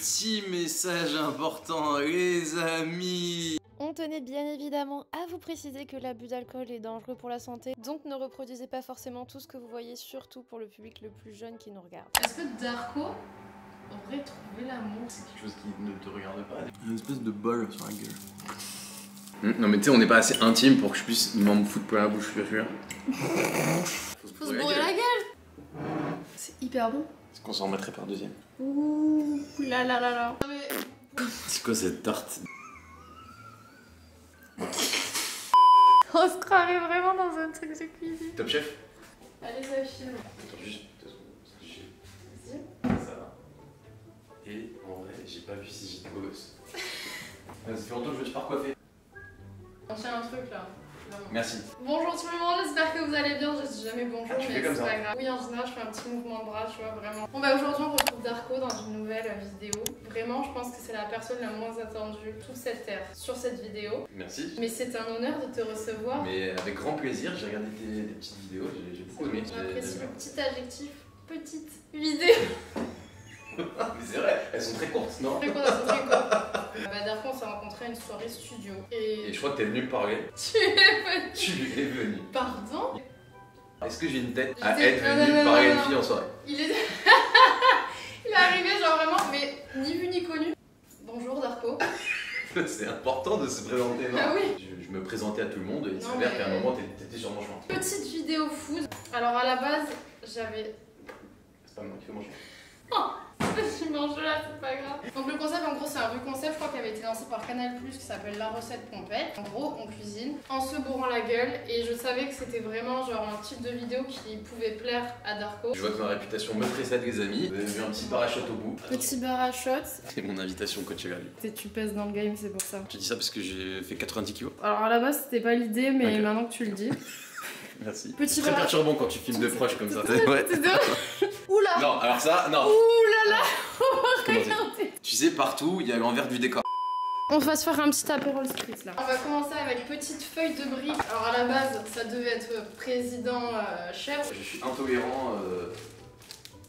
Petit message important, les amis. On tenait bien évidemment à vous préciser que l'abus d'alcool est dangereux pour la santé, donc ne reproduisez pas forcément tout ce que vous voyez, surtout pour le public le plus jeune qui nous regarde. Est-ce que Darko aurait trouvé l'amour? C'est quelque chose qui ne te regarde pas. Une espèce de bol sur la gueule. Non mais tu sais, on n'est pas assez intime pour que je puisse m'en foutre plein la bouche, je suis sûr. Faut se bourrer la gueule. C'est hyper bon. Est-ce qu'on s'en remettrait par deuxième? Ouh là là là là. C'est quoi cette tarte? On se croirait vraiment dans un truc de cuisine. Top Chef? Allez, ça filme. Attends juste, Vas-y. ça va. Et en vrai, j'ai pas vu si j'étais beau gosse. Ça fait longtemps que je me suis pas recoiffé. On tient un truc là. Merci. Bonjour tout le monde, j'espère que vous allez bien. Je dis jamais bonjour, tu fais mais comme c'est ça. pas grave. Oui, en général, je fais un petit mouvement de bras, tu vois, vraiment. Bon, bah aujourd'hui, on retrouve Darko dans une nouvelle vidéo. Vraiment, je pense que c'est la personne la moins attendue toute cette terre sur cette vidéo. Merci. Mais c'est un honneur de te recevoir. Mais avec grand plaisir, j'ai regardé tes petites vidéos, j'ai beaucoup aimé. J'apprécie le petit adjectif, petite vidéo. Mais c'est vrai, elles sont très courtes, non? Très court, c'est très court. Bah, Darko, on s'est rencontrés à une soirée studio. Et je crois que t'es venu me parler. Tu es venu. Tu es venu. Pardon? Est-ce que j'ai une tête à J'étais- être non, venu non, parler à non, une non. fille en soirée? Il est... Il est arrivé genre vraiment, mais ni vu ni connu. Bonjour Darko. C'est important de se présenter, non? Ah oui. Je me présentais à tout le monde et il Non, s'avère mais- qu'à un moment t'étais sur mon chemin. Petite vidéo food. Alors à la base, j'avais... C'est pas moi qui fais mon chemin. Je mange là, c'est pas grave. Donc le concept, en gros, c'est un vieux concept, je crois, qui avait été lancé par Canal+, qui s'appelle La Recette Pompette. En gros, on cuisine en se bourrant la gueule, et je savais que c'était vraiment genre un type de vidéo qui pouvait plaire à Darko. Je vois que ma réputation me précède, les amis. Vous avez vu un petit parachute au bout. Petit bar à shot. C'est mon invitation coach Egali. Tu pèses dans le game, c'est pour ça. Je dis ça parce que j'ai fait 90 kilos. Alors à la base, c'était pas l'idée, mais Ok. maintenant que tu le dis. Merci. Petit C'est très bar- perturbant quand tu filmes de proche comme ça. Ouais. Oula. Non, alors ça, non. Ouh là là. Comment dire? Regardez. Tu sais, partout, il y a l'envers du décor. On va se faire un petit apéro spritz là. On va commencer avec petite feuille de brique. Alors à la base, ça devait être président chef. Je suis intolérant.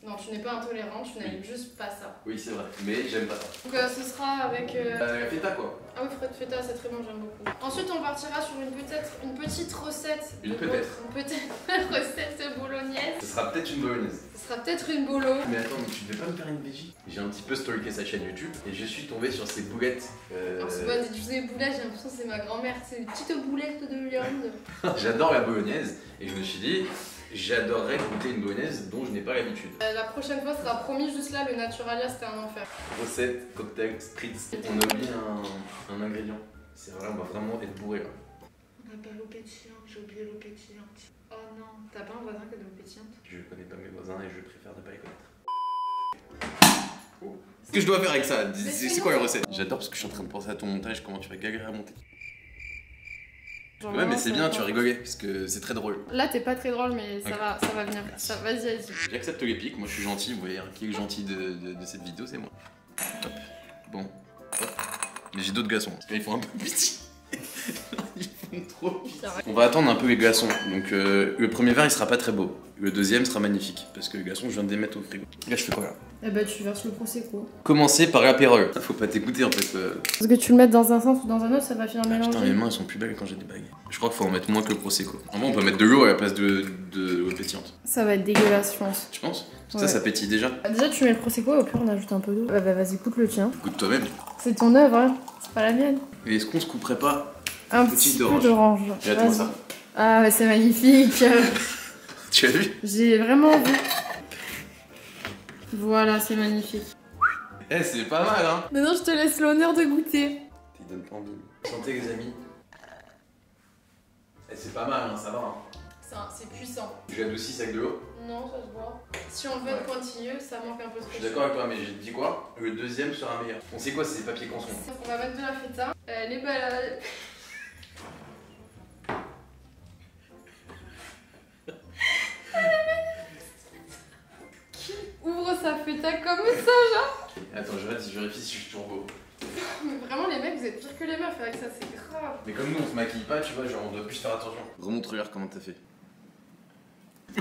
Non, tu n'es pas intolérant, tu n'aimes juste pas ça. Oui, c'est vrai, mais j'aime pas ça. Donc ce sera avec... La feta, quoi. Ah oui, Fred Feta, c'est très bon, j'aime beaucoup. Ensuite, on partira sur une petite recette. Une recette bolognaise. Ce sera peut-être une bolognaise. Ce sera peut-être une bolo. Mais attends, mais tu devais pas me faire une veggie? J'ai un petit peu stalké sa chaîne YouTube et je suis tombé sur ces boulettes. Alors c'est pas des boulettes, j'ai l'impression que c'est ma grand-mère. C'est une petite boulette de viande. J'adore la bolognaise et je me suis dit, j'adorerais goûter une bolognaise dont je n'ai pas l'habitude. La prochaine fois, ce sera promis, juste là, le Naturalia, c'était un enfer. Recette, cocktail, spritz. On a oublié un ingrédient. C'est vrai, on va vraiment être bourré là. On n'a pas l'eau pétillante, j'ai oublié l'eau pétillante. Oh non, t'as pas un voisin qui a de l'eau pétillante? Je connais pas mes voisins et je préfère ne pas les connaître. Oh. Qu'est-ce que je dois faire avec ça? C'est quoi la recette? J'adore parce que je suis en train de penser à ton montage, comment tu vas galérer à monter. Ouais, mais c'est bien, tu as rigolé parce que c'est très drôle. Là, t'es pas très drôle, mais Ok. ça va venir. Ça, vas-y, vas-y. J'accepte les pics, moi je suis gentil, vous voyez, qui est gentil de cette vidéo, c'est moi. Hop. Bon. Hop. Mais j'ai d'autres glaçons, parce qu'ils font un peu petit. Ils font trop petit. On va attendre un peu les glaçons. Donc le premier verre il sera pas très beau. Le deuxième sera magnifique, parce que les glaçons je viens de les mettre au frigo. Là je fais quoi là? Eh bah, tu verses le prosecco. Commencer par l'apérole. Faut pas t'écouter en fait. Parce que tu le mets dans un sens ou dans un autre, ça va finir Ah, putain, mes mélanger. mains elles sont plus belles quand j'ai des bagues. Je crois qu'il faut en mettre moins que le prosecco. En vrai on peut mettre de l'eau à la place de l'eau pétillante. Ça va être dégueulasse, je pense. Tu penses? Ouais. Ça pétille déjà. Déjà, tu mets le prosecco et au pire, on ajoute un peu d'eau. Bah, vas-y, coûte le tien. Goûte toi-même. C'est ton œuvre, hein. C'est pas la mienne. Et est-ce qu'on se couperait pas Un Petite petit peu orange. d'orange. Regarde-moi Vas-y. ça. Ah, bah, c'est magnifique. Tu as vu? J'ai vraiment vu. Voilà, c'est magnifique. Eh c'est pas mal hein. Maintenant, je te laisse l'honneur de goûter. Il donne pas envie. Santé les amis. Eh c'est pas mal hein, ça va hein. C'est puissant. Tu adoucis avec de l'eau. Non, ça se voit. Si on veut être pointilleux, ça manque un peu de Je suis d'accord avec toi mais j'ai dit quoi? Le deuxième sera meilleur. On sait quoi c'est des papiers canson. On va mettre de la feta. Elle est belle. Qui ouvre sa feta comme ça, genre? Attends je vérifie si je suis toujours beau. Mais vraiment, les mecs, vous êtes pire que les meufs avec ça, c'est grave. Mais comme nous on se maquille pas tu vois genre on doit plus faire attention. Remontre regarde comment t'as fait.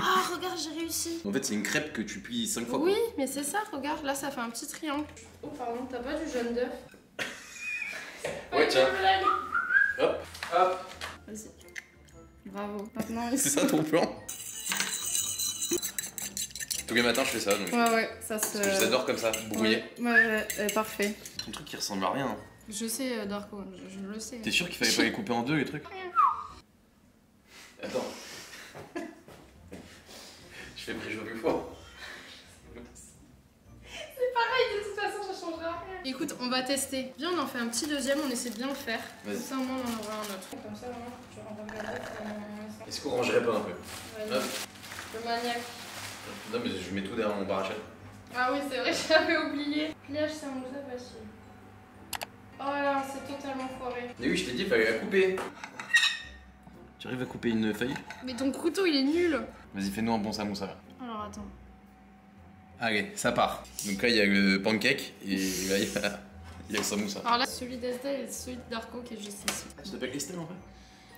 Ah, regarde, j'ai réussi. En fait, c'est une crêpe que tu plies 5 fois. Oui, mais c'est ça, regarde, là ça fait un petit triangle. Oh, pardon, t'as pas du jaune d'œuf? Ouais, tiens. Hop, hop. Vas-y. Bravo. Maintenant, C'est ça ton plan? Tous les matins, je fais ça. Donc... Ouais, ça se. Parce que je les adore comme ça, brouillés. Ouais, parfait. Ton truc qui ressemble à rien. Je sais, Darko, je le sais. T'es sûr qu'il fallait pas les couper en deux, les trucs? Attends. Je fais pré-jour plus fort. C'est pareil, de toute façon, ça changera rien. Écoute, on va tester. Viens, on en fait un petit deuxième, on essaie de bien le faire. Comme ça, au moins, on en aura un autre. Comme ça, vraiment, tu vas regarder. Est-ce qu'on rangerait pas un peu? Hop. Le maniaque. Non, mais je mets tout derrière mon parachute. Ah oui, c'est vrai, j'avais oublié. Pliage, c'est un moussa facile. Oh là, c'est totalement foiré. Mais oui, je t'ai dit, il fallait la couper. Tu arrives à couper une feuille? Mais ton couteau, il est nul. Vas-y, fais-nous un bon samoussa. Alors, attends. Allez, ça part. Donc là, il y a le pancake et là, il y a le samoussa. Alors là, celui d'Estelle et celui de Darko qui est juste ici. Je t'appelle Estelle en fait?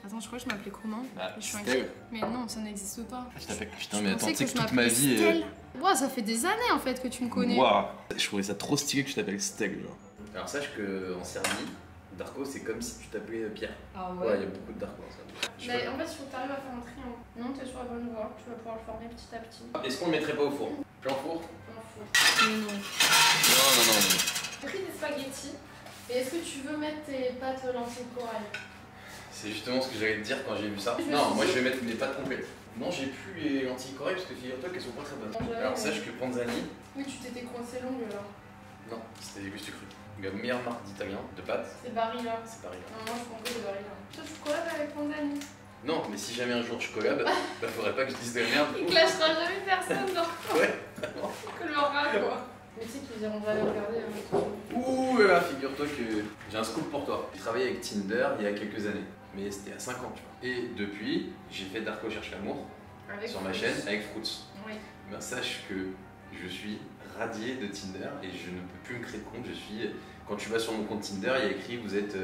Attends, je crois que je m'appelais comment? Ah, Je suis Estelle. inquiète. Mais non, ça n'existe pas. Je t'appelle. Putain, mais attends, pensais tu sais que je toute ma m'appelais vie. Estelle. Ouah, ça fait des années en fait que tu me connais. Waouh! Je trouvais ça trop stylé que tu t'appelles Steg, genre. Alors, sache qu'en Serbie, Darko, c'est comme si tu t'appelais Pierre. Ah Ouais, il y a beaucoup de Darko en Serbie. Mais en fait, il faut que tu arrives à faire un triangle. Non, t'es sur la bonne voie. Tu vas pouvoir le former petit à petit. Est-ce qu'on le mettrait pas au four? Plein four? T'en fous. Mais non. Non. J'ai pris des spaghettis. Et est-ce que tu veux mettre tes pâtes lentilles corail? C'est justement ce que j'allais te dire quand j'ai vu ça. Je me Non, suis moi dit- je vais mettre mes pâtes complètes. Non, j'ai plus les lentilles correctes parce que figure-toi qu'elles sont pas très bonnes. Ouais, Alors ouais. sache que Panzani, Oui, tu t'étais coincé longue là. non, c'était Gustu Cru. La meilleure marque d'italien de pâtes, C'est Barilla. c'est Paris. Non, moi je prends que des Barilla. Toi, tu collabes avec Panzani. Non, mais si jamais un jour je collab, bah faudrait pas que je dise de la merde. Il clashera jamais personne, non. Ouais. Que le rat, quoi. Mais tu sais qu'ils iront jamais regarder. Ouh là, figure-toi que j'ai un scoop pour toi. J'ai travaillé avec Tinder il y a quelques années, mais c'était à 5 ans, tu vois. Et depuis, j'ai fait Darko cherche l'amour Avec sur ma Fruits. chaîne avec Fruits. Oui. Ben, sache que je suis radié de Tinder et je ne peux plus me créer de compte. Quand tu vas sur mon compte Tinder, il y a écrit vous êtes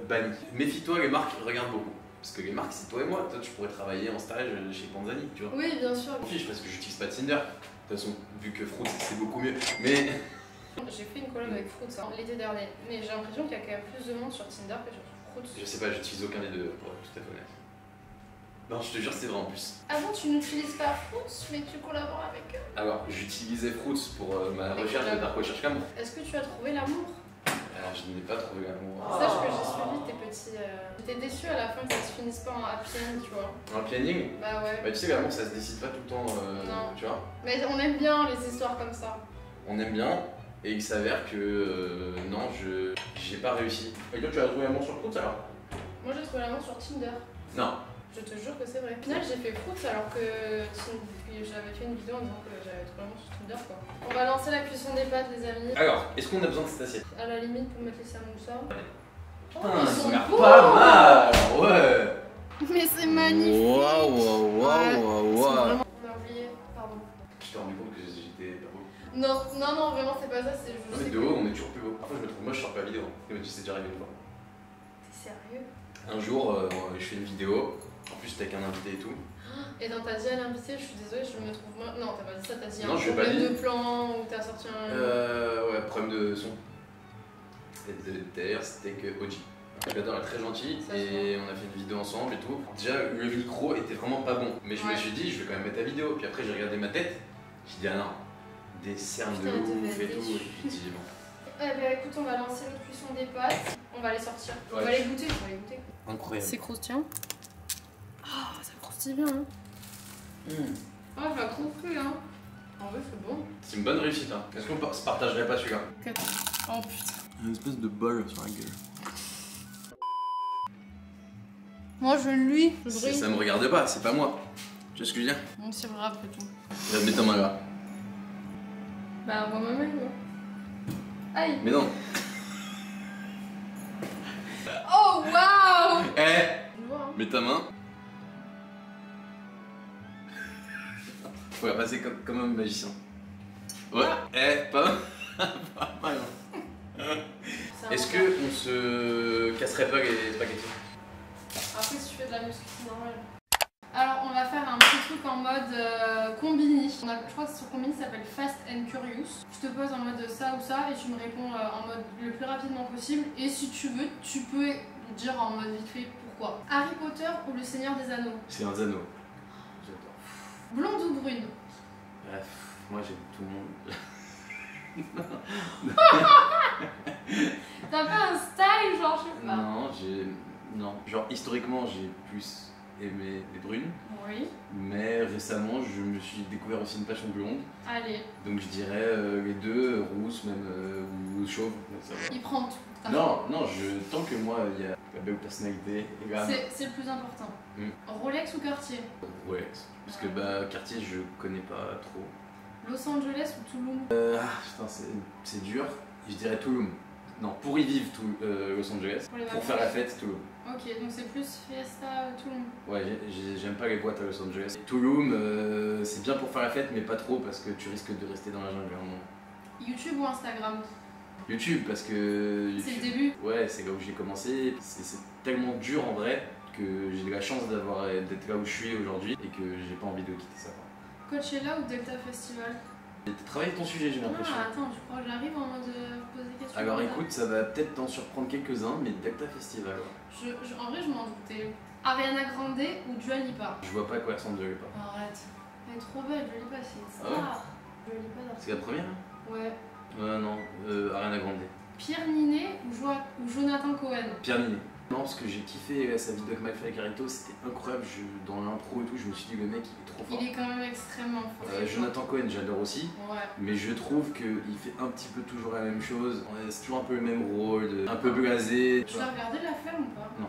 banni. Méfie-toi, les marques regardent beaucoup. Parce que les marques, c'est toi et moi. Toi, tu pourrais travailler en stage chez Panzani, tu vois. Oui, bien sûr. Je m'en fiche parce que j'utilise pas Tinder. De toute façon, vu que Fruits, c'est beaucoup mieux. Mais J'ai fait une collab avec Fruits l'été dernier. Mais j'ai l'impression qu'il y a quand même plus de monde sur Tinder que sur Fruits. je sais pas, j'utilise aucun des deux pour être tout à fait honnête. Non, je te jure, c'est vrai en plus. Ah bon, tu n'utilises pas Fruits, mais tu collabores avec eux? Alors, j'utilisais Fruits pour ma Avec recherche de l'amour. Darko cherche l'amour. Est-ce que tu as trouvé l'amour? Alors, je n'ai pas trouvé l'amour. Sache que j'ai suivi tes petits. J'étais déçue à la fin que ça se finisse pas en happy end, tu vois. Un planning. Bah ouais. Bah, tu sais, l'amour, ça se décide pas tout le temps, Non. tu vois. Mais on aime bien les histoires comme ça. On aime bien, et il s'avère que non, j'ai pas réussi. Et toi, tu as trouvé l'amour sur Fruits alors? Moi j'ai trouvé l'amour sur Tinder. Non. Je te jure que c'est vrai. Au final, j'ai fait Fruits alors que j'avais fait une vidéo en disant que j'avais trouvé l'amour sur Tinder, quoi. On va lancer la cuisson des pâtes, les amis. Alors, est-ce qu'on a besoin de cette assiette? À la limite, pour mettre les samoussas. Oh, Ah, ils ça sont a l'air beaux. pas mal, ouais. Mais c'est magnifique. Waouh, Ouais, ils sont vraiment- On a oublié, pardon. Je t'ai rendu compte que j'étais pas beau. Non, vraiment, c'est pas ça, c'est Non, juste. mais de haut, on est toujours plus beau. Parfois, je me trouve moche sur la vidéo. Tu sais, c'est déjà arrivé une fois. T'es sérieux? Un jour, je fais une vidéo. En plus, c'était avec un invité et tout. Et dans ta dit à l'invité, je suis désolée, je me trouve moi. Non, t'as pas dit ça, t'as dit Non, un je l'ai pas problème dit. de plan ou t'as sorti un. Ouais, problème de son. Et d'ailleurs, c'était que OG. J'adore, elle est très gentille Ça se et on a fait une vidéo ensemble et tout. Déjà, le micro était vraiment pas bon, mais je me Ouais. suis dit, je vais quand même mettre la vidéo. Puis après, j'ai regardé ma tête, j'ai dit, ah non, des cernes de Putain, elle ouf devait et être tout. déçue. J'ai dit, bon. Eh ben écoute, on va lancer l'autre cuisson des pâtes. On va les sortir. On Ouais. va les goûter. On va les goûter. Incroyable. C'est croustillant. Ah, ça croustille bien, hein. Ah, je la trouve plus, hein. En vrai, c'est bon. C'est une bonne réussite, hein. Est-ce qu'on se partagerait pas celui-là? Oh putain. Une espèce de bol sur la gueule. Moi, je lui. Je brille. Ça me regarde pas, c'est pas moi. Tu vois ce que je veux dire? Non, c'est vrai après tout. Je vais te mettre ta main là. Bah, moi, ma main, moi. Aïe. Mais non. Oh, waouh. Eh, Je vois, hein. mets ta main. Faut la passer comme un magicien. Ouais, pas mal. C'est un Est-ce menteur. qu'on se casserait pas les spaghettis? Après, si tu fais de la muscu, c'est normal. Alors, on va faire un petit truc en mode mode Combini. Je crois que sur Combini ça s'appelle Fast and Curious. Je te pose en mode ça ou ça et tu me réponds en mode le plus rapidement possible. Et si tu veux, tu peux dire en mode vite fait pourquoi. Harry Potter ou le Seigneur des Anneaux? C'est un anneau. J'adore. Blonde ou brune? Bref, moi j'aime tout le monde. T'as pas un style genre je sais pas? Non, genre historiquement j'ai plus aimé les brunes. Oui. Mais récemment je me suis découvert aussi une passion blonde. Allez. Donc je dirais les deux, rousse même ou chauve. Ça va. Il prend tout. Non, tant que moi il y a la belle personnalité et l'âme. C'est le plus important. Rolex ou Cartier? Ouais, parce que bah Cartier je connais pas trop. Los Angeles ou Tulum? Putain c'est dur. Je dirais Tulum. Non, pour y vivre Los Angeles. Pour faire la fête, Tulum. Ok, donc c'est plus Fiesta Tulum. Ouais, j'aime pas les boîtes à Los Angeles. Tulum, c'est bien pour faire la fête, mais pas trop parce que tu risques de rester dans la jungle. YouTube ou Instagram? YouTube, parce que. C'est le début? Ouais, c'est là où j'ai commencé. C'est tellement dur en vrai que j'ai de la chance d'être là où je suis aujourd'hui et que j'ai pas envie de quitter ça. Coachella ou Delta Festival? T'as travaillé ton sujet, j'ai l'impression. Ah, attends, je crois que j'arrive en mode poser des questions. Alors écoute, ça va peut-être t'en surprendre quelques-uns, mais Delta Festival. Ouais. En vrai, je m'en doutais. Ariana Grande ou Dua Lipa? Je vois pas à quoi ressemble Dua Lipa. Arrête. Elle est trop belle, Dua Lipa, c'est une star. Ah ouais. Dua Lipa, C'est la première? Ouais. Non, Ariana Grande. Pierre Ninet ou Jonathan Cohen? Pierre Ninet. Non, parce que j'ai kiffé sa vidéo avec McFly et Carito, c'était incroyable. Dans l'intro et tout, je me suis dit le mec il est trop fort. Il est quand même extrêmement fort. Jonathan Cohen, j'adore aussi. Ouais. Mais je trouve qu'il fait un petit peu toujours la même chose. C'est toujours un peu le même rôle, un peu blasé. Tu as regardé La Ferme ou pas? Non.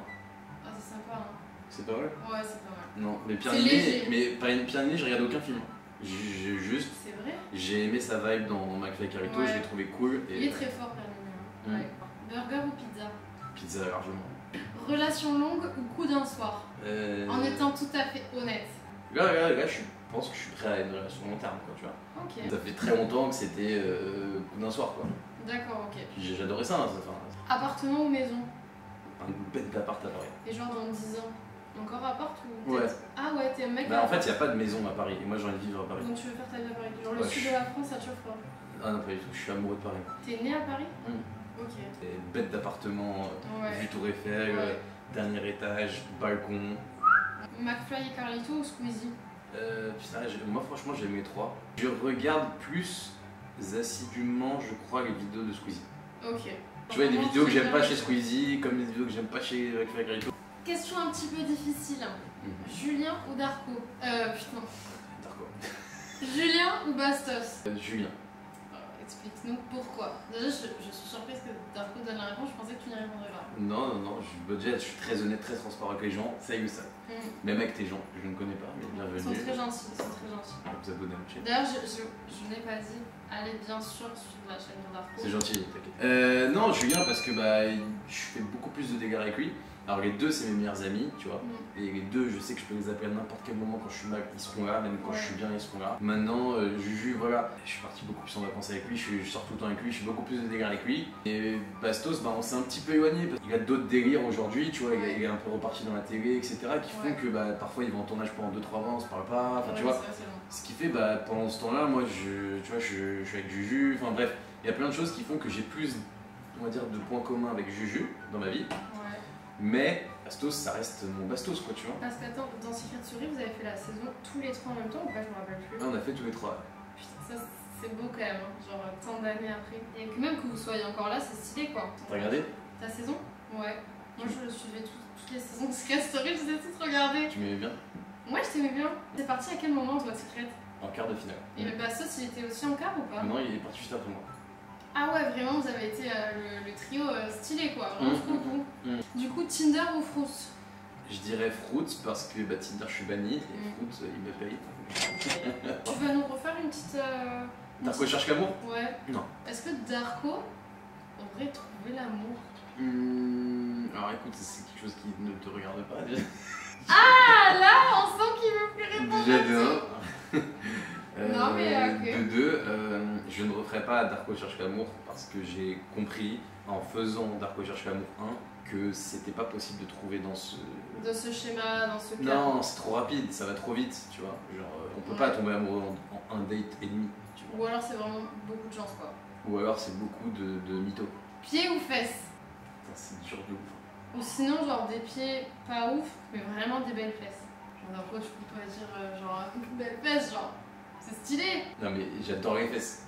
Ah, c'est sympa, hein. C'est pas vrai? Ouais, c'est pas mal. Non, mais Pierre C'est Ninet, léger. Pierre Ninet, j'ai regardé aucun film. J'ai juste. C'est vrai? J'ai aimé sa vibe dans McFly et Carito, Ouais. je l'ai trouvé cool. Et Il est très fort, Pierre Ninet. Ouais. Burger ou pizza? Pizza largement. Relation longue ou coup d'un soir? En étant tout à fait honnête. Là, je pense que je suis prêt à une relation long terme, quoi, tu vois. Ok. Ça fait très longtemps que c'était coup d'un soir, quoi. D'accord, ok. Puis j'adorais ça, hein, Appartement ou maison? un bête d'appart à Paris. Et genre dans 10 ans? Encore appart ou Ouais. Ah ouais, t'es un mec. Bah en fait, il n'y a pas de maison à Paris, et moi j'ai envie de vivre à Paris. Donc tu veux faire ta vie à Paris? Genre le Ouais, sud de la France, ça te chauffe pas? Ah non, pas du tout, je suis amoureux de Paris. T'es né à Paris? Ok. Et bête d'appartement, Ouais. vue Tour Eiffel, Ouais. dernier étage, balcon. McFly et Carlito ou Squeezie? Putain, moi franchement j'aime les trois. Je regarde plus assidûment, je crois, les vidéos de Squeezie. Ok. Tu vois, il y a des vidéos que j'aime pas chez Squeezie, comme des vidéos que j'aime pas chez McFly et Carlito. Question un petit peu difficile. Julien ou Darko? Putain. Darko. Julien ou Bastos? Julien. Explique-nous pourquoi. Déjà, je suis surprise que Darko donne la réponse, je pensais que tu n'y répondrais pas. Non, je suis très honnête, très transparent avec les gens, ça y est, ça. Même avec tes gens, je ne connais pas, mais bienvenue. Ils sont très gentils, ils sont très gentils. Vous abonnez à ma chaîne. D'ailleurs, je n'ai pas dit, allez bien sûr suivre la chaîne de Darko. C'est gentil, t'inquiète. Non, Julien, parce que je fais beaucoup plus de dégâts avec lui. Alors les deux, c'est mes meilleurs amis, tu vois. Et les deux, je sais que je peux les appeler à n'importe quel moment quand je suis mal, ils seront là, même quand je suis bien, ils seront là. Maintenant, Juju, voilà, je suis parti beaucoup plus en vacances avec lui, je sors tout le temps avec lui, je fais beaucoup plus de dégâts avec lui. Et Bastos, on s'est un petit peu éloigné, parce qu'il a d'autres délires aujourd'hui, tu vois, il est un peu reparti dans la télé, etc., qui font que parfois il va en tournage pendant 2-3 mois, on se parle pas, enfin tu vois. Ce qui fait, pendant ce temps-là, moi, je suis avec Juju, enfin bref, il y a plein de choses qui font que j'ai plus, on va dire, de points communs avec Juju dans ma vie. Mais Bastos, ça reste mon Bastos, quoi, tu vois. Parce qu'attends, dans Secret Story, vous avez fait la saison tous les trois en même temps ou pas? Je me rappelle plus. Ah, on a fait tous les trois. Putain, ça c'est beau quand même, hein. Genre tant d'années après. Et que même que vous soyez encore là, c'est stylé quoi. T'as regardé? Ta saison? Ouais. Moi je suivais toutes les saisons de Secret Story, je les ai toutes regardées. Tu m'aimais bien? Ouais, je t'aimais bien. T'es parti à quel moment toi, Secret? En quart de finale. Et le Bastos, il était aussi en quart ou pas? Non, il est parti juste après moi. Ah ouais, vraiment, vous avez été le trio stylé quoi, vraiment trop cool. Du coup, Tinder ou Fruits? Je dirais Fruits parce que Tinder je suis banni et Fruits il me paye. Tu vas nous refaire une petite. Darko cherche l'amour? Ouais. Non. Est-ce que Darko aurait trouvé l'amour? Alors écoute, c'est quelque chose qui ne te regarde pas déjà. Ah là, on sent qu'il veut plus répondre. Déjà Non, mais ok. De deux, je ne referai pas Darko cherche l'amour parce que j'ai compris en faisant Darko cherche l'amour 1 que c'était pas possible de trouver dans ce... De ce schéma, dans ce cas. Non, c'est trop rapide, ça va trop vite, tu vois. Genre, on peut pas tomber amoureux en un date et demi, tu vois. Ou alors c'est vraiment beaucoup de chance, quoi. Ou alors c'est beaucoup de mythos. Pieds ou fesses? Putain, c'est dur de ouf. Ou sinon, genre des pieds pas ouf, mais vraiment des belles fesses. Genre après, je peux pas dire genre belles fesses, genre. C'est stylé. Non mais j'adore les fesses.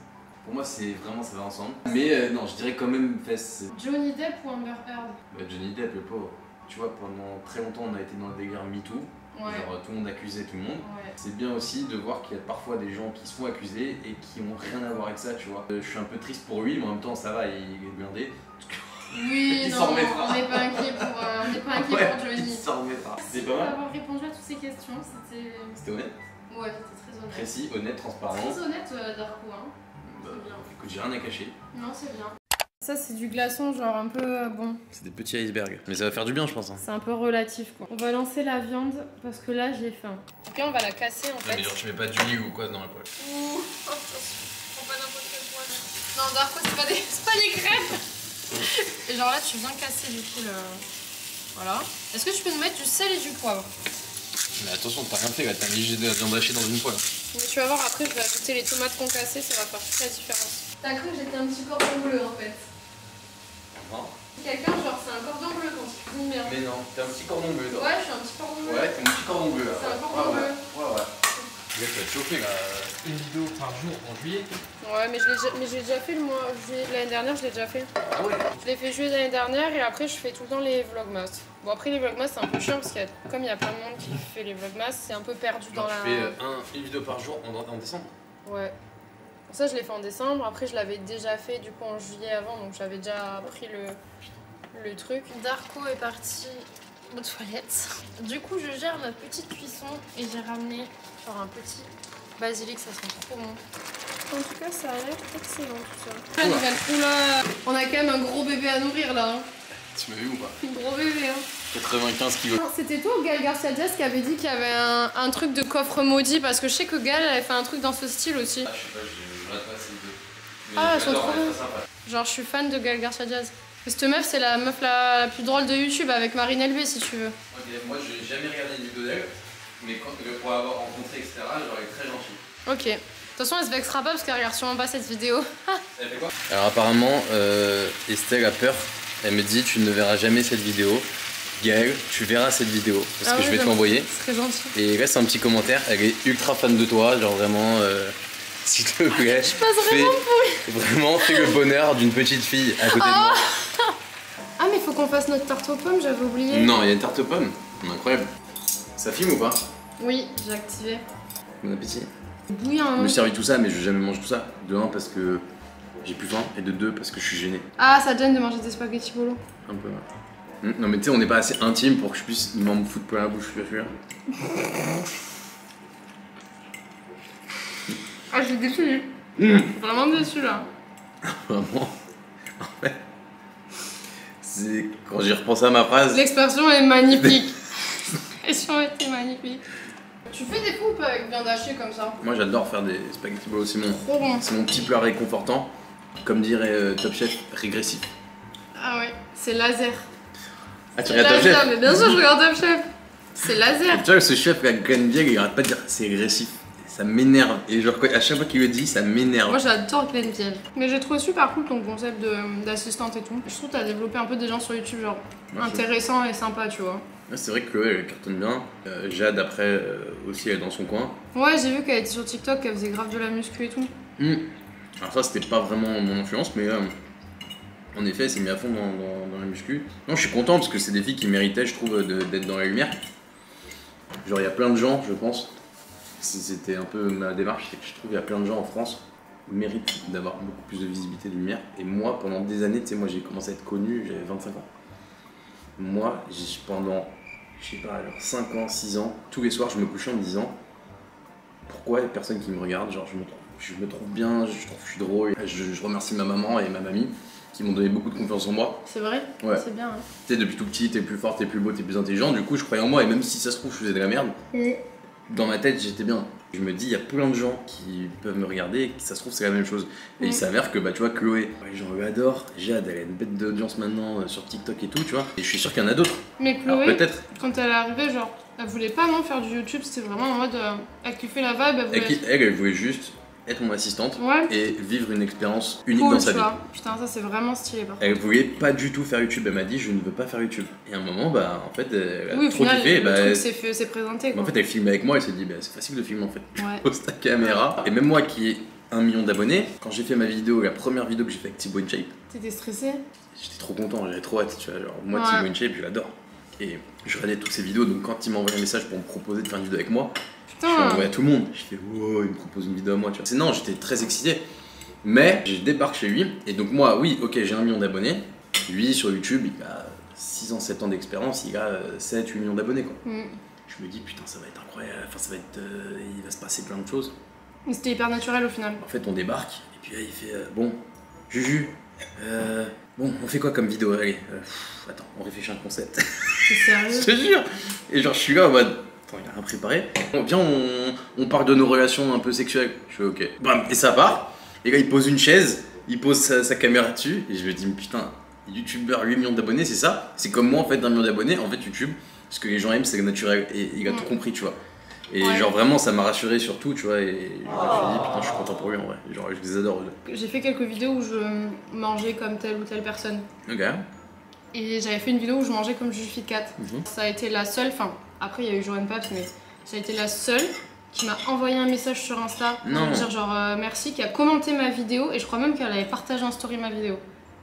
Pour moi, c'est vraiment, ça va ensemble. Mais non, je dirais quand même fesses. Johnny Depp ou Amber Heard? Bah, Johnny Depp, le pauvre. Tu vois, pendant très longtemps, on a été dans le délire MeToo. Ouais. Genre, tout le monde accusait tout le monde. Ouais. C'est bien aussi de voir qu'il y a parfois des gens qui se font accuser et qui ont rien à voir avec ça, tu vois. Je suis un peu triste pour lui, mais en même temps, ça va, il est blindé. Oui, Il non, s'en remettra. on n'est pas inquiet pour, Ouais, pour Johnny. il s'en remettra. Merci C'est pas mal. d'avoir répondu à toutes ces questions, c'était... C'était honnête, Ouais, c'était très honnête. précis, honnête, transparent. Très honnête, Darko, hein. Bah, C'est bien. écoute, j'ai rien à cacher. Non, c'est bien. Ça, c'est du glaçon, genre un peu bon. C'est des petits icebergs. Mais ça va faire du bien, je pense. Hein. C'est un peu relatif, quoi. On va lancer la viande parce que là, j'ai faim. Ok, on va la casser en fait. mais genre, tu mets pas d'huile ou quoi dans la poêle. Ouh, prends pas n'importe quel poil. Non, Darko, c'est pas des crêpes. Et genre là, tu viens casser du coup le. Voilà. Est-ce que tu peux nous mettre du sel et du poivre? Mais attention, t'as rien fait là, t'as mis de la viande hachée dans une poêle. Mais tu vas voir, après, je vais ajouter les tomates concassées, ça va faire toute la différence. T'as cru que j'étais un petit cordon bleu en fait. Non. Quelqu'un, genre, c'est un cordon bleu quand tu cuisines bien. Mais non, t'es un petit cordon bleu, toi. Ouais, je suis un petit cordon bleu. Ouais, t'es un petit cordon bleu là. C'est un cordon bleu. Ouais. Le gars, tu vas te chauffer là. Une vidéo par jour en juillet. Ouais, mais j'ai déjà fait le mois. L'année dernière, je l'ai déjà fait. Ah ouais. Je l'ai fait juillet l'année dernière et après, je fais tout le temps les vlogmas. Bon, après, les vlogmas, c'est un peu chiant parce qu'il y a, comme il y a plein de monde qui fait les vlogmas, c'est un peu perdu dans Genre, la. tu fais une vidéo par jour en décembre. Ouais. Ça, je l'ai fait en décembre. Après, je l'avais déjà fait du coup en juillet avant, donc j'avais déjà pris le truc. Darko est parti aux toilettes. Du coup, je gère notre petite cuisson et j'ai ramené genre un petit basilic, ça sent trop bon. En tout cas, ça a l'air excellent tout ça. La nouvelle. Oula, on a quand même un gros bébé à nourrir là. Hein. Tu m'as vu ou pas? Un gros bébé. Hein. 95 kilos. C'était toi ou Gal Garcia Diaz qui avait dit qu'il y avait un truc de coffre maudit? Parce que je sais que Gal elle avait fait un truc dans ce style aussi. Ah, je sais pas, je rate pas ces vidéos. Mais Ah, elles sont j'adore, trop elle est bien. très sympa. Genre, je suis fan de Gal Garcia Diaz. Et cette meuf, c'est la meuf la plus drôle de YouTube avec Marine Elbé si tu veux. Ok, moi j'ai jamais regardé une vidéo d'elle, mais pour avoir rencontré, etc., genre elle est très gentille. Ok. De toute façon, elle se vexera pas parce qu'elle regarde sûrement pas cette vidéo. Elle fait quoi? Alors apparemment, Estelle a peur. Elle me dit tu ne verras jamais cette vidéo. Gaëlle, tu verras cette vidéo parce que je vais te l'envoyer. C'est très gentil. Et il reste un petit commentaire. Elle est ultra fan de toi, genre vraiment. S'il te plaît, Je passe vraiment fais le bonheur d'une petite fille à côté de moi. Ah, mais faut qu'on fasse notre tarte aux pommes, j'avais oublié. Non, il y a une tarte aux pommes. Incroyable. Ça filme ou pas? Oui, j'ai activé. Bon appétit. Bouillant. Je me suis servi tout ça, mais je vais jamais manger tout ça. De 1 parce que j'ai plus faim, et de 2 parce que je suis gêné. Ah, ça te gêne de manger des spaghettis bolo. Un peu, ouais. Non, mais tu sais, on n'est pas assez intime pour que je puisse m'en foutre plein la bouche, je suis sûr. Ah, je suis déçue. Vraiment déçue là. Vraiment. En fait, c'est quand j'y repense à ma phrase. L'expression est magnifique. L'expression était magnifique. Tu fais des coups avec viande hachée comme ça? Moi, j'adore faire des spaghettis bolo, c'est Trop bon. mon petit plat réconfortant. Comme dirait Top Chef, régressif. Ah ouais, c'est laser. Ah, tu regardes Top Chef? Mais bien sûr, je regarde Top Chef. C'est laser. Tu vois, ce chef, la Glenn Biel, il arrête pas de dire c'est régressif. Ça m'énerve. Et genre, à chaque fois qu'il le dit, ça m'énerve. Moi j'adore Glenn Biel. Mais j'ai trouvé super cool ton concept d'assistante et tout. Je trouve que t'as développé un peu des gens sur YouTube, genre intéressant et sympa, tu vois. Ouais, c'est vrai que Chloé, elle cartonne bien. Jade, après, aussi, elle est dans son coin. Ouais, j'ai vu qu'elle était sur TikTok, qu'elle faisait grave de la muscu et tout. Alors ça, c'était pas vraiment mon influence, mais en effet, elle s'est mis à fond dans la muscu. Non, je suis content parce que c'est des filles qui méritaient, je trouve, d'être dans la lumière. Genre, il y a plein de gens, je pense, c'était un peu ma démarche, c'est que je trouve qu'il y a plein de gens en France qui méritent d'avoir beaucoup plus de visibilité, de lumière. Et moi, pendant des années, tu sais, moi j'ai commencé à être connu, j'avais 25 ans. Moi, pendant, je sais pas, alors 5 ans, 6 ans, tous les soirs, je me couchais en me disant pourquoi il y a personne qui me regarde, genre je me trouve bien, je trouve que je suis drôle. Je remercie ma maman et ma mamie qui m'ont donné beaucoup de confiance en moi. C'est vrai? Ouais. C'est bien. Hein. Tu sais, depuis tout petit, t'es plus fort, t'es plus beau, t'es plus intelligent. Du coup, je croyais en moi et même si ça se trouve, je faisais de la merde. dans ma tête, j'étais bien. Je me dis, il y a plein de gens qui peuvent me regarder et qui, ça se trouve, c'est la même chose. Et il s'avère que, bah, tu vois, Chloé, les gens l'adorent. Jade, elle a une bête d'audience maintenant sur TikTok et tout, tu vois. Et je suis sûr qu'il y en a d'autres. Mais Chloé, peut-être. quand elle est arrivée, genre, elle voulait pas non faire du YouTube, c'était vraiment en mode. Elle kiffait la vibe, elle voulait. Elle voulait juste être mon assistante et vivre une expérience unique cool, dans sa vie. Putain, ça c'est vraiment stylé. Elle voulait pas du tout faire YouTube, elle m'a dit je ne veux pas faire YouTube. Et à un moment, bah en fait, elle a au trop final, kiffé. Le truc s'est présenté. Quoi. En fait, elle filme avec moi, elle s'est dit bah, c'est facile de filmer en fait. Tu poses ta caméra. Et même moi qui ai 1 million d'abonnés, quand j'ai fait ma vidéo, la première vidéo que j'ai fait avec Thibaut InShape, t'étais stressé? J'étais trop content, j'avais trop hâte, tu vois. Genre, moi, Thibaut InShape, je l'adore. Et je regardais toutes ses vidéos, donc quand il m'a envoyé un message pour me proposer de faire une vidéo avec moi, je l'ai envoyé à tout le monde. Je fais wow, il me propose une vidéo à moi, tu vois. Non, j'étais très excité. Mais je débarque chez lui, et donc moi, oui, ok, j'ai 1 million d'abonnés. Lui, sur YouTube, il a 6 ans, 7 ans d'expérience, il a 7, 8 millions d'abonnés, quoi. Je me dis, putain, ça va être incroyable, enfin, ça va être. Il va se passer plein de choses. Mais c'était hyper naturel au final. En fait, on débarque, et puis là, il fait, bon, Juju, bon, on fait quoi comme vidéo? Allez, attends, on réfléchit à un concept. C'est sérieux? Je te jure. Et genre, je suis là en mode. Attends, il a rien préparé. Viens, on parle de nos relations un peu sexuelles. Je fais ok. Bam, et ça part. Et là, il pose une chaise, il pose sa caméra dessus. Et je me dis, putain, youtubeur 8 millions d'abonnés, c'est ça? C'est comme moi en fait, d'1 million d'abonnés. En fait, YouTube, ce que les gens aiment, c'est naturel. Et il a tout compris, tu vois. Et genre, vraiment, ça m'a rassuré surtout, tu vois. Et je me suis dit, putain, je suis content pour lui en vrai. Genre, je les adore. J'ai fait quelques vidéos où je mangeais comme telle ou telle personne. Ok. Et j'avais fait une vidéo où je mangeais comme Juju Cat. Ça a été la seule, enfin, après il y a eu Joanne Paps, mais ça a été la seule qui m'a envoyé un message sur Insta pour me dire genre merci, qui a commenté ma vidéo et je crois même qu'elle avait partagé en story ma vidéo.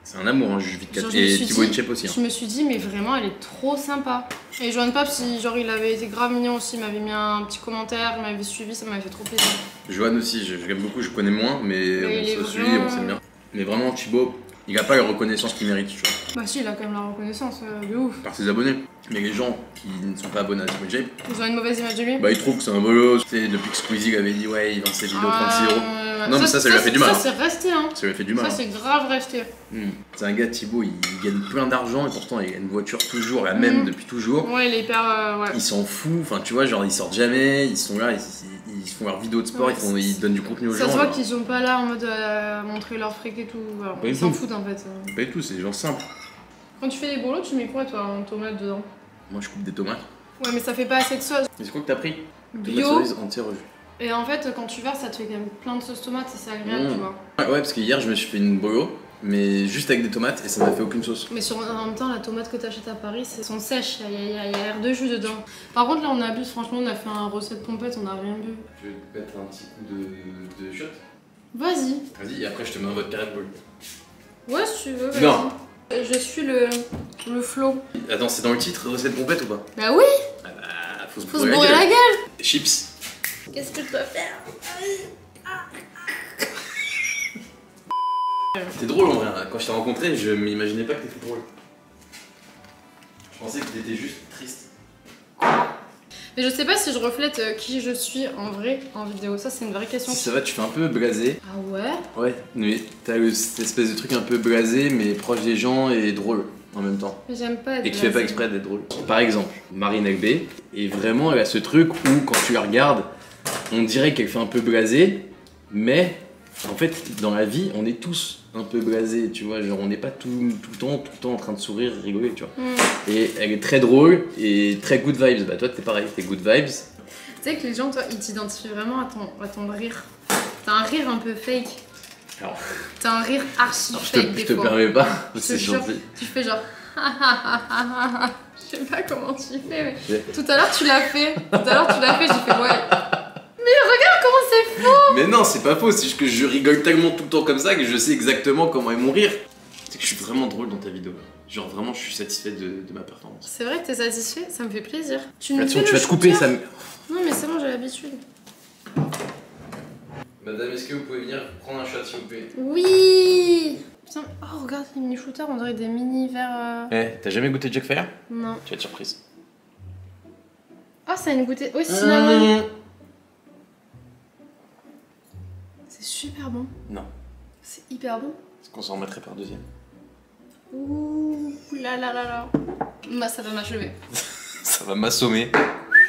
C'est un amour, hein, Juju Cat. Et Thibaut InShape aussi. Hein. Je me suis dit, mais vraiment, elle est trop sympa. Et Joanne Paps, genre, il avait été grave mignon aussi, il m'avait mis un petit commentaire, il m'avait suivi, ça m'avait fait trop plaisir. Joanne aussi, je l'aime beaucoup, je connais moins, mais on se suit, on s'aime bien. Mais vraiment, Thibaut, il a pas la reconnaissance qu'il mérite, tu vois. Bah si, il a quand même la reconnaissance, de ouf. Par ses abonnés. Mais les gens qui ne sont pas abonnés à Thibaut InShape, ils ont une mauvaise image de lui. Bah ils trouvent que c'est un bolos. Tu sais, depuis que Squeezie avait dit ouais, il vend ses vidéos 36 €. Non mais ça lui a fait du mal. Ça c'est resté hein. Ça lui a fait du mal. Ça c'est grave resté. C'est un gars, Thibaut, il gagne plein d'argent et pourtant il a une voiture toujours la même depuis toujours. Ouais, il est hyper... Il s'en fout, enfin tu vois, genre ils sortent jamais, ils sont là, ils font leurs vidéos de sport, ils donnent du contenu aux gens. Ça se voit qu'ils sont pas là en mode montrer leur fric et tout. Alors, ils s'en foutent en fait. Pas du tout, c'est des gens simples. Quand tu fais des bourreaux, tu mets quoi toi en tomate dedans? Moi je coupe des tomates. Ouais mais ça fait pas assez de sauce. Mais c'est quoi que t'as pris? Bio. Entière. Et en fait quand tu verses ça te fait quand même plein de sauce tomate et c'est agréable tu vois. Ouais parce que hier je me suis fait une bolo mais juste avec des tomates et ça m'a fait aucune sauce. Mais en même temps la tomate que t'achètes à Paris c'est son sèche, il y a l'air de jus dedans. Par contre là on abuse, franchement on a fait un recette pompette, on a rien bu. Je vais te mettre un petit coup de shot. Vas-y. Vas-y et après je te mets un vodka Red Bull. Ouais si tu veux, vas-y. Non. Je suis le flow. Attends, c'est dans le titre recette pompette ou pas? Bah oui. Ah bah, faut se bourrer la gueule. Chips. Qu'est-ce que je dois faire? T'es drôle en vrai, quand je t'ai rencontré, je m'imaginais pas que t'étais drôle. Je pensais que t'étais juste triste. Mais je sais pas si je reflète qui je suis en vrai en vidéo, ça c'est une vraie question. Si ça va, tu fais un peu blasé. Ah ouais? Ouais, mais t'as cette espèce de truc un peu blasé mais proche des gens et drôle en même temps. Mais j'aime pas être et tu fais pas exprès d'être drôle. Par exemple, Marine Elbé, et vraiment elle a ce truc où quand tu la regardes, on dirait qu'elle fait un peu blasé, mais en fait dans la vie on est tous un peu blasé, tu vois, genre on n'est pas tout le temps en train de sourire, rigoler, tu vois. Et elle est très drôle et très good vibes. Bah toi t'es pareil, t'es good vibes. Tu sais que les gens, toi, ils t'identifient vraiment à ton rire. T'as un rire un peu fake. Alors, t'as un rire archi fake des fois. Je te permets pas, c'est gentil. Tu fais genre... Je sais pas comment tu fais, mais... Tout à l'heure tu l'as fait, j'ai fait ouais. Mais regarde comment c'est faux! Mais non, c'est pas faux, c'est juste que je rigole tellement tout le temps comme ça que je sais exactement comment est mon rire. C'est que je suis vraiment drôle dans ta vidéo. Genre vraiment, je suis satisfait de ma performance. C'est vrai que t'es satisfait? Ça me fait plaisir. Tu vas te couper, ça me... Non mais c'est bon, j'ai l'habitude. Madame, est-ce que vous pouvez venir prendre un shot s'il vous plaît? Oui! Putain, oh regarde, les mini shooters, on dirait des mini verres... Eh, t'as jamais goûté Jack Fire? Non. Tu vas être surprise. Ah, ça a une goûtée... Oui, cinnamon. C'est super bon. Non. C'est hyper bon. Est-ce qu'on s'en remettrait par deuxième? Ouh là là là là. Bah, ça va m'achever. Ça va m'assommer.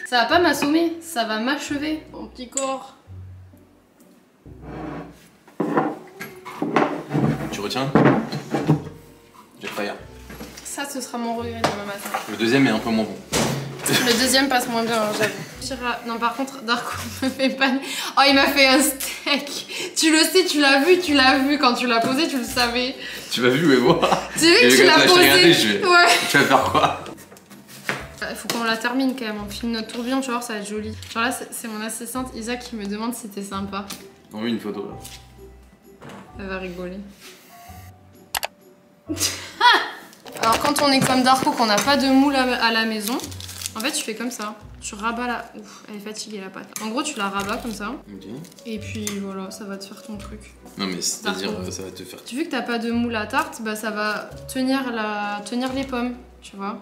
Ça va pas m'assommer, ça va m'achever. Mon petit corps. Tu retiens? J'ai failli. Ça, ce sera mon regret demain matin. Le deuxième est un peu moins bon. Le deuxième passe moins bien, j'avoue. Non, par contre, Darko me fait pas... Oh, il m'a fait un steak. Tu le sais, tu l'as vu quand tu l'as posé, tu le savais. Tu m'as vu, mais moi. Tu as vu que tu l'as posé. Ouais. Tu vas faire quoi? Il faut qu'on la termine quand même, on filme notre tourbillon, tu vas voir, ça va être joli. Genre là, c'est mon assistante Isa qui me demande si c'était sympa. On veut une photo là. Elle va rigoler. Alors quand on est comme Darko, qu'on n'a pas de moule à la maison, en fait tu fais comme ça. Tu rabats la... Ouf, elle est fatiguée la pâte. En gros tu la rabats comme ça. Ok. Et puis voilà, ça va te faire ton truc. Non mais c'est-à-dire ça va te faire... Tu vu que t'as pas de moule à tarte, bah ça va tenir les pommes, tu vois.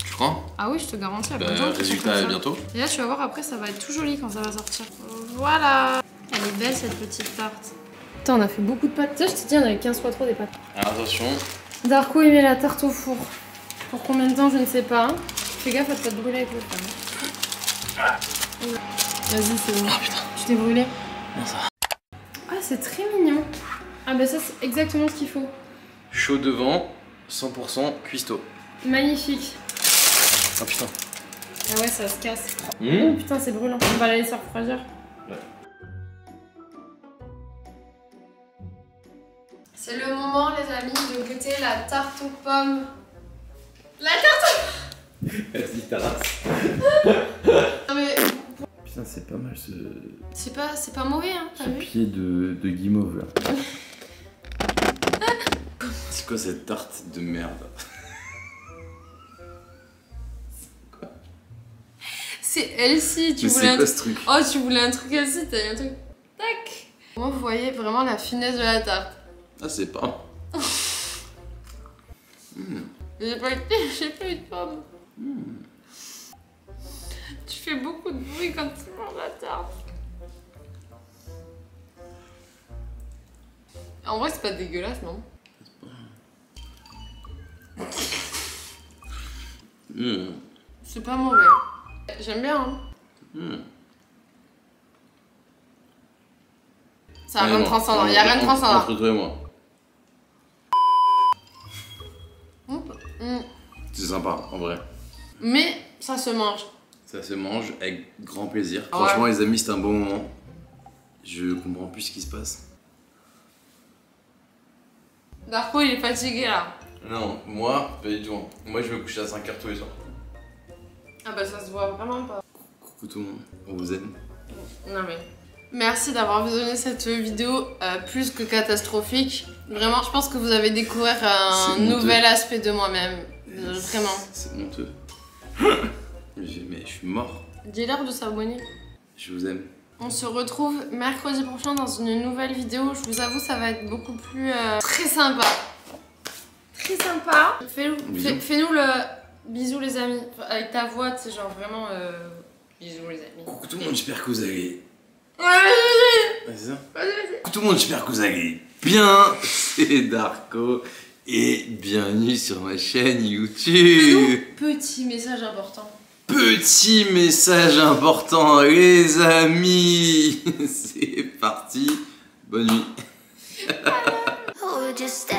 Tu crois? Ah oui, je te garantis. Résultat bientôt. Et là tu vas voir après ça va être tout joli quand ça va sortir. Voilà. Elle est belle cette petite tarte. Putain, on a fait beaucoup de pâtes. Tu sais, je t'ai dit, on avait 15 fois trop des pâtes. Alors attention. Darko il met la tarte au four. Pour combien de temps, je ne sais pas. Fais gaffe à te pas te brûler avec le pain. Vas-y, c'est bon. Oh putain. Tu t'es brûlé? Non, ça va. Ah, c'est très mignon. Ah bah ça, c'est exactement ce qu'il faut. Chaud devant, 100% cuistot. Magnifique. Oh putain. Ah ouais, ça se casse. Oh putain, c'est brûlant. On va la laisser refroidir. Ouais. C'est le moment, les amis, de goûter la tarte aux pommes. La tarte aux... Vas-y, ta race. Non mais... Putain, c'est pas mal ce C'est pas mauvais, hein, t'as vu? pied de guimauve là. C'est quoi cette tarte de merde? C'est Elsie, tu Mais voulais c'est un quoi truc... ce truc? Oh, tu voulais un truc Elsie, t'as eu un truc... Tac. Moi, vous voyez vraiment la finesse de la tarte. Ah c'est pas... J'ai pas eu de pommes. Tu fais beaucoup de bruit quand tu manges la tarte. En vrai, c'est pas dégueulasse, non? C'est pas mauvais. J'aime bien, hein. Ça a rien de transcendant, y'a rien de transcendant. Entre toi et moi. C'est sympa, en vrai. Mais ça se mange. Ça se mange avec grand plaisir. Ah Franchement, ouais. les amis, c'est un bon moment. Je comprends plus ce qui se passe. Darko, il est fatigué, là. Non, moi, pas du tout. Moi, je me couche à 5h tous les soirs. Ah bah ça se voit vraiment pas. Coucou tout le monde, on vous aime. Non mais... Merci d'avoir visionné cette vidéo plus que catastrophique. Vraiment, je pense que vous avez découvert un nouvel aspect de moi-même. Vraiment. C'est honteux. Mais je suis mort. Dis-leur de s'abonner. Je vous aime. On se retrouve mercredi prochain dans une nouvelle vidéo. Je vous avoue, ça va être beaucoup plus... très sympa. Très sympa. Fais-nous le... Bisous les amis. Enfin, avec ta voix, tu sais, genre vraiment... Bisous les amis. Coucou tout le monde, j'espère que vous allez... Ouais, vas-y. C'est ça? Vas-y. Coucou tout le monde, j'espère que vous allez bien. C'est Darko. Et bienvenue sur ma chaîne YouTube. Petit message important. Petit message important, les amis. C'est parti. Bonne nuit. Oh, just